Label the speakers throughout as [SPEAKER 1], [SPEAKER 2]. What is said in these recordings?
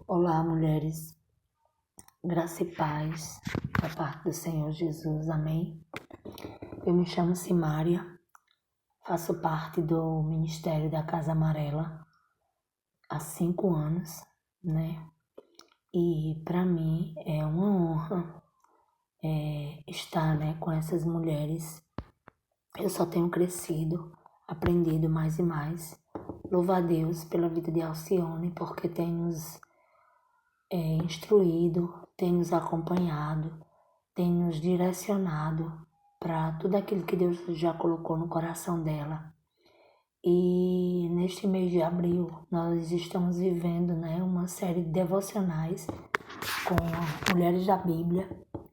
[SPEAKER 1] Olá, mulheres, graça e paz da parte do Senhor Jesus, amém? Eu me chamo Simária, faço parte do Ministério da Casa Amarela há 5 anos, né? E para mim é uma honra estar, com essas mulheres. Eu só tenho crescido, aprendido mais e mais. Louvo a Deus pela vida de Alcione, porque tem nos instruído, tem nos acompanhado, tem nos direcionado para tudo aquilo que Deus já colocou no coração dela. E neste mês de abril nós estamos vivendo uma série de devocionais com mulheres da Bíblia,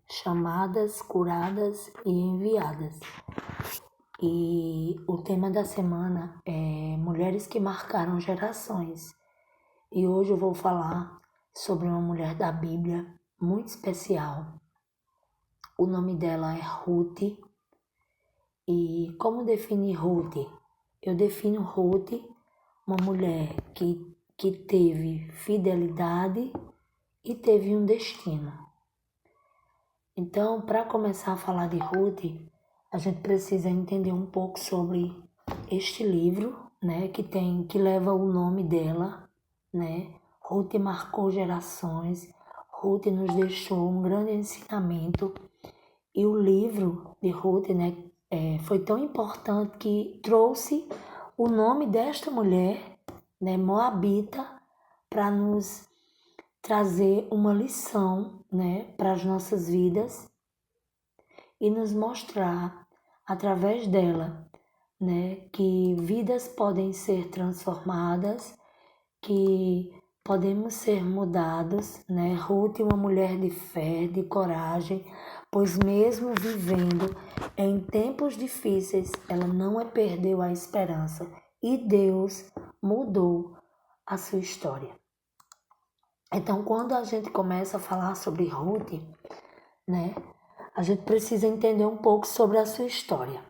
[SPEAKER 1] chamadas, curadas e enviadas. E o tema da semana é mulheres que marcaram gerações. E hoje eu vou falar sobre uma mulher da Bíblia muito especial. O nome dela é Ruth. E como definir Ruth? Eu defino Ruth uma mulher que teve fidelidade e teve um destino. Então, para começar a falar de Ruth, a gente precisa entender um pouco sobre este livro, que leva o nome dela, Ruth marcou gerações, Ruth nos deixou um grande ensinamento. E o livro de Ruth, foi tão importante que trouxe o nome desta mulher, Moabita, para nos trazer uma lição, para as nossas vidas e nos mostrar, através dela, que vidas podem ser transformadas, que podemos ser mudados, Ruth, uma mulher de fé, de coragem, pois mesmo vivendo em tempos difíceis, ela não perdeu a esperança e Deus mudou a sua história. Então, quando a gente começa a falar sobre Ruth, a gente precisa entender um pouco sobre a sua história.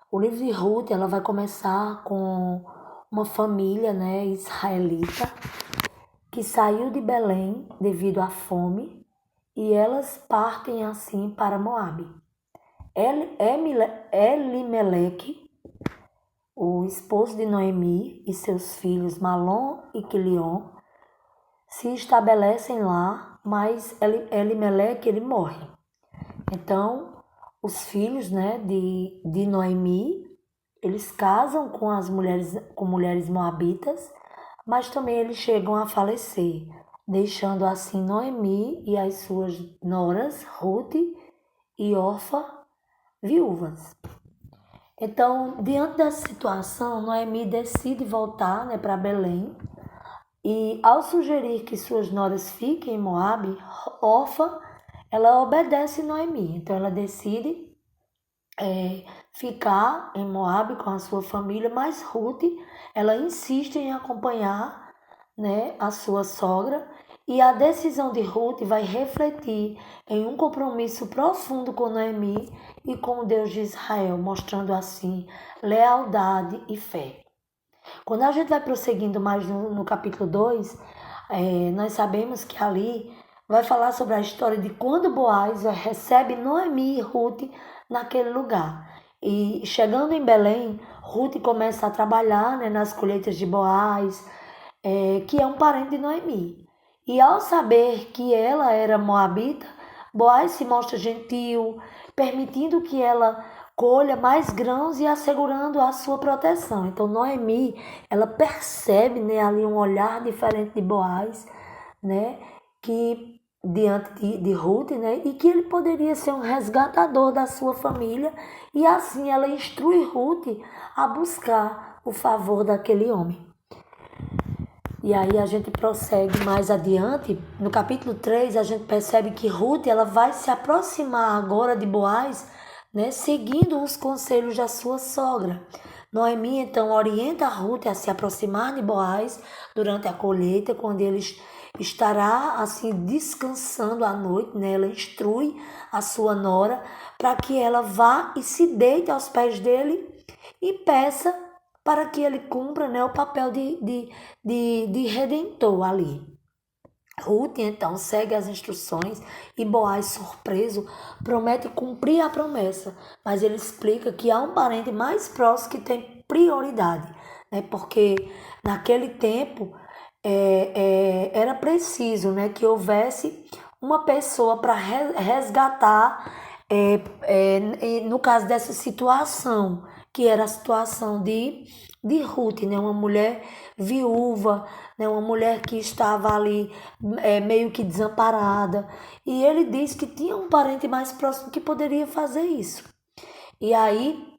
[SPEAKER 1] O livro de Ruth, ela vai começar com uma família, israelita, que saiu de Belém devido à fome, e elas partem assim para Moabe. Elimeleque, o esposo de Noemi, e seus filhos Malom e Quilion se estabelecem lá, mas Elimeleque ele morre. Então, os filhos de Noemi, eles casam com mulheres moabitas, mas também eles chegam a falecer, deixando assim Noemi e as suas noras, Ruth e Orfa, viúvas. Então, diante dessa situação, Noemi decide voltar para Belém, e ao sugerir que suas noras fiquem em Moabe, Orfa, ela obedece Noemi. Então, ela decide ficar em Moabe com a sua família, mas Ruth, ela insiste em acompanhar, a sua sogra, e a decisão de Ruth vai refletir em um compromisso profundo com Noemi e com o Deus de Israel, mostrando assim lealdade e fé. Quando a gente vai prosseguindo mais no capítulo 2, nós sabemos que ali vai falar sobre a história de quando Boaz recebe Noemi e Ruth naquele lugar. E chegando em Belém, Ruth começa a trabalhar nas colheitas de Boaz, que é um parente de Noemi. E ao saber que ela era moabita, Boaz se mostra gentil, permitindo que ela colha mais grãos e assegurando a sua proteção. Então Noemi, ela percebe ali um olhar diferente de Boaz, que diante de Ruth, e que ele poderia ser um resgatador da sua família, e assim ela instrui Ruth a buscar o favor daquele homem. E aí a gente prossegue mais adiante, no capítulo 3 a gente percebe que Ruth ela vai se aproximar agora de Boaz, seguindo os conselhos da sua sogra. Noemi então orienta Ruth a se aproximar de Boaz durante a colheita, quando ele estará assim descansando à noite, ela instrui a sua nora para que ela vá e se deite aos pés dele e peça para que ele cumpra o papel de redentor ali. Ruth então segue as instruções e Boaz, surpreso, promete cumprir a promessa, mas ele explica que há um parente mais próximo que tem prioridade, né? Porque naquele tempo era preciso, né, que houvesse uma pessoa para resgatar, no caso dessa situação, que era a situação de Ruth, né, uma mulher viúva, né, uma mulher que estava ali meio que desamparada. E ele disse que tinha um parente mais próximo que poderia fazer isso. E aí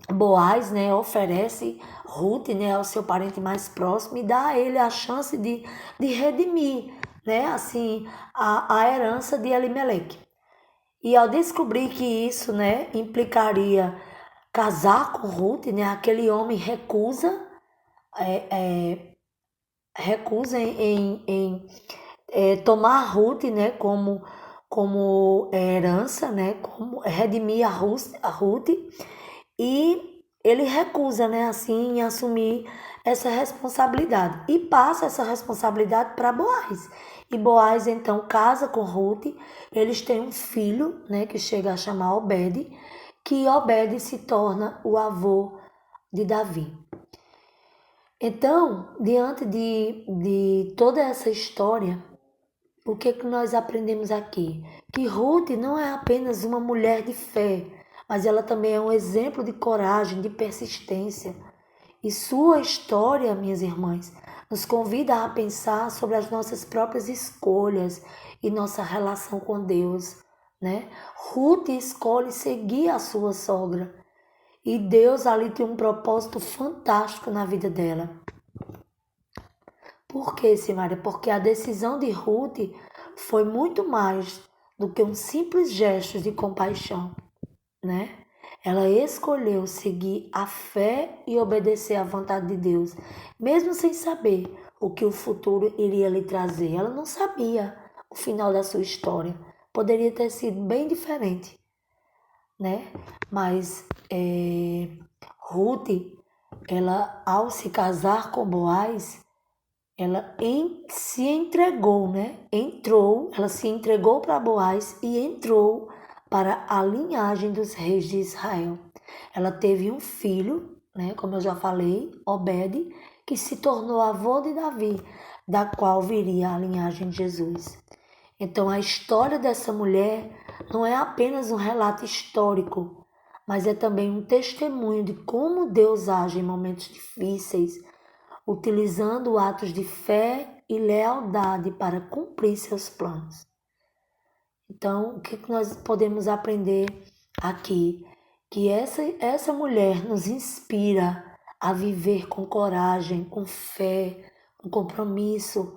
[SPEAKER 1] Boaz, né, oferece Ruth, né, ao seu parente mais próximo e dá a ele a chance de redimir, né, assim, a herança de Elimeleque. E ao descobrir que isso, né, implicaria casar com Ruth, né, aquele homem recusa em tomar Ruth, né, como herança, né, como redimir a Ruth, e ele recusa, né, assim, em assumir essa responsabilidade e passa essa responsabilidade para Boaz. E Boaz então casa com Ruth, eles têm um filho, né, que chega a chamar Obed, que Obed se torna o avô de Davi. Então, diante de toda essa história, o que nós aprendemos aqui? Que Ruth não é apenas uma mulher de fé, mas ela também é um exemplo de coragem, de persistência. E sua história, minhas irmãs, nos convida a pensar sobre as nossas próprias escolhas e nossa relação com Deus, né? Ruth escolhe seguir a sua sogra e Deus ali tem um propósito fantástico na vida dela. Por que, Simária? Porque a decisão de Ruth foi muito mais do que um simples gesto de compaixão, né? Ela escolheu seguir a fé e obedecer à vontade de Deus, mesmo sem saber o que o futuro iria lhe trazer. Ela não sabia o final da sua história. Poderia ter sido bem diferente, né? Mas Ruth, ela ao se casar com Boaz, ela se entregou, né? Ela se entregou para Boaz e entrou para a linhagem dos reis de Israel. Ela teve um filho, né? Como eu já falei, Obed, que se tornou avô de Davi, da qual viria a linhagem de Jesus. Então a história dessa mulher não é apenas um relato histórico, mas é também um testemunho de como Deus age em momentos difíceis, utilizando atos de fé e lealdade para cumprir seus planos. Então, o que nós podemos aprender aqui? Que essa mulher nos inspira a viver com coragem, com fé, com compromisso,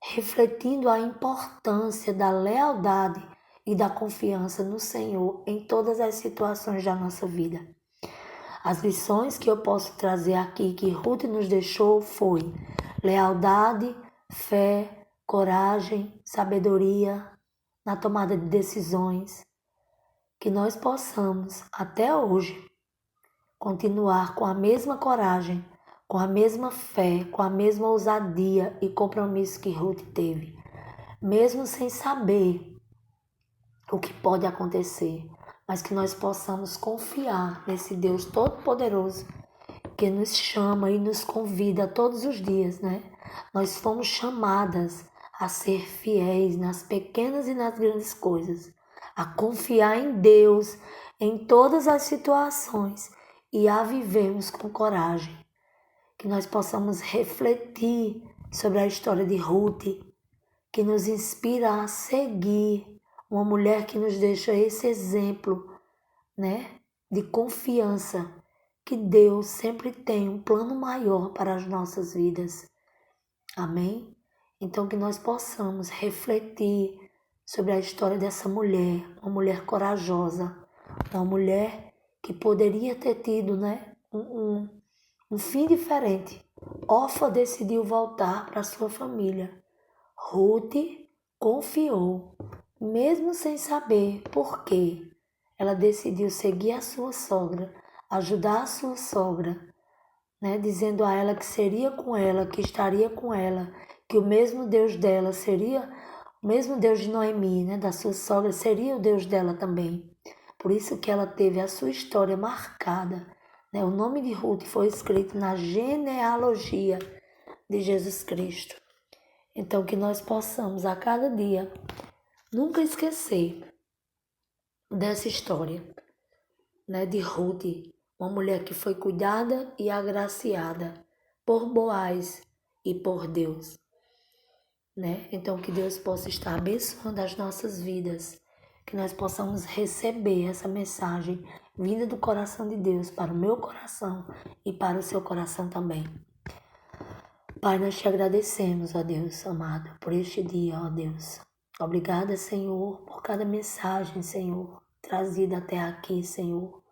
[SPEAKER 1] refletindo a importância da lealdade e da confiança no Senhor em todas as situações da nossa vida. As lições que eu posso trazer aqui que Ruth nos deixou foi lealdade, fé, coragem, sabedoria na tomada de decisões. Que nós possamos, até hoje, continuar com a mesma coragem, com a mesma fé, com a mesma ousadia e compromisso que Ruth teve, mesmo sem saber o que pode acontecer, mas que nós possamos confiar nesse Deus Todo-Poderoso que nos chama e nos convida todos os dias, né? Nós fomos chamadas a ser fiéis nas pequenas e nas grandes coisas, a confiar em Deus em todas as situações e a vivermos com coragem. Que nós possamos refletir sobre a história de Ruth, que nos inspira a seguir uma mulher que nos deixa esse exemplo, né, de confiança, que Deus sempre tem um plano maior para as nossas vidas. Amém? Então que nós possamos refletir sobre a história dessa mulher, uma mulher corajosa, uma mulher que poderia ter tido, né, um fim diferente. Orfa decidiu voltar para sua família. Ruth confiou, mesmo sem saber por quê. Ela decidiu seguir a sua sogra, ajudar a sua sogra, né? Dizendo a ela que seria com ela, que estaria com ela, que o mesmo Deus dela seria, o mesmo Deus de Noemi, né, da sua sogra, seria o Deus dela também. Por isso que ela teve a sua história marcada, né? O nome de Ruth foi escrito na genealogia de Jesus Cristo. Então, que nós possamos a cada dia nunca esquecer dessa história, né, de Ruth, uma mulher que foi cuidada e agraciada por Boaz e por Deus, né? Então, que Deus possa estar abençoando as nossas vidas, que nós possamos receber essa mensagem vinda do coração de Deus para o meu coração e para o seu coração também. Pai, nós te agradecemos, ó Deus amado, por este dia, ó Deus. Obrigada, Senhor, por cada mensagem, Senhor, trazida até aqui, Senhor.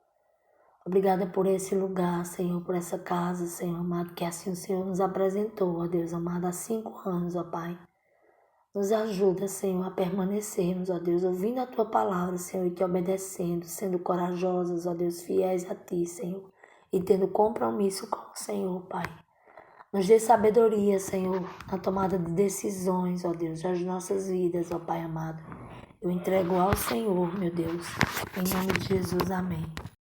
[SPEAKER 1] Obrigada por esse lugar, Senhor, por essa casa, Senhor amado, que assim o Senhor nos apresentou, ó Deus amado, há 5 anos, ó Pai. Nos ajuda, Senhor, a permanecermos, ó Deus, ouvindo a Tua palavra, Senhor, e te obedecendo, sendo corajosos, ó Deus, fiéis a Ti, Senhor, e tendo compromisso com o Senhor, Pai. Nos dê sabedoria, Senhor, na tomada de decisões, ó Deus, das nossas vidas, ó Pai amado. Eu entrego ao Senhor, meu Deus, em nome de Jesus, amém.